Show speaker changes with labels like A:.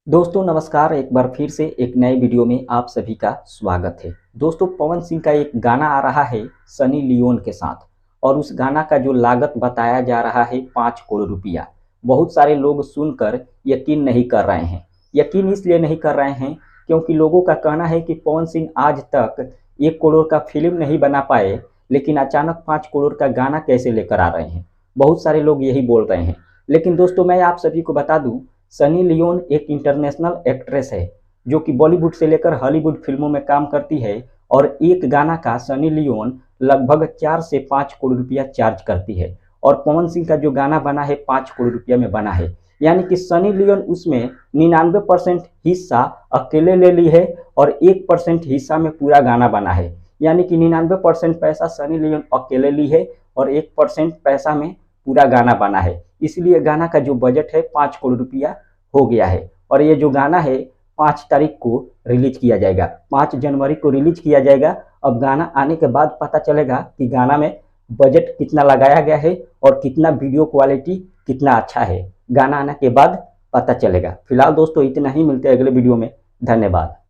A: दोस्तों नमस्कार। एक बार फिर से एक नए वीडियो में आप सभी का स्वागत है। दोस्तों पवन सिंह का एक गाना आ रहा है सनी लियोन के साथ, और उस गाना का जो लागत बताया जा रहा है 5 करोड़ रुपया। बहुत सारे लोग सुनकर यकीन नहीं कर रहे हैं। यकीन इसलिए नहीं कर रहे हैं क्योंकि लोगों का कहना है कि पवन सिंह आज तक 1 करोड़ का फिल्म नहीं बना पाए, लेकिन अचानक 5 करोड़ का गाना कैसे लेकर आ रहे हैं। बहुत सारे लोग यही बोल रहे हैं। लेकिन दोस्तों मैं आप सभी को बता दूं, सनी लियोन एक इंटरनेशनल एक्ट्रेस है जो कि बॉलीवुड से लेकर हॉलीवुड फिल्मों में काम करती है, और एक गाना का सनी लियोन लगभग 4 से 5 करोड़ रुपया चार्ज करती है। और पवन सिंह का जो गाना बना है 5 करोड़ रुपया में बना है, यानी कि सनी लियोन उसमें 99% हिस्सा अकेले ले ली है और 1% हिस्सा में पूरा गाना बना है। यानी कि 99% पैसा सनी लियोन अकेले ली है और 1% पैसा में पूरा गाना बना है। इसलिए गाना का जो बजट है 5 करोड़ रुपया हो गया है। और ये जो गाना है 5 तारीख को रिलीज किया जाएगा, 5 जनवरी को रिलीज किया जाएगा। अब गाना आने के बाद पता चलेगा कि गाना में बजट कितना लगाया गया है और कितना वीडियो क्वालिटी कितना अच्छा है। गाना आने के बाद पता चलेगा। फिलहाल दोस्तों इतना ही, मिलते हैं अगले वीडियो में। धन्यवाद।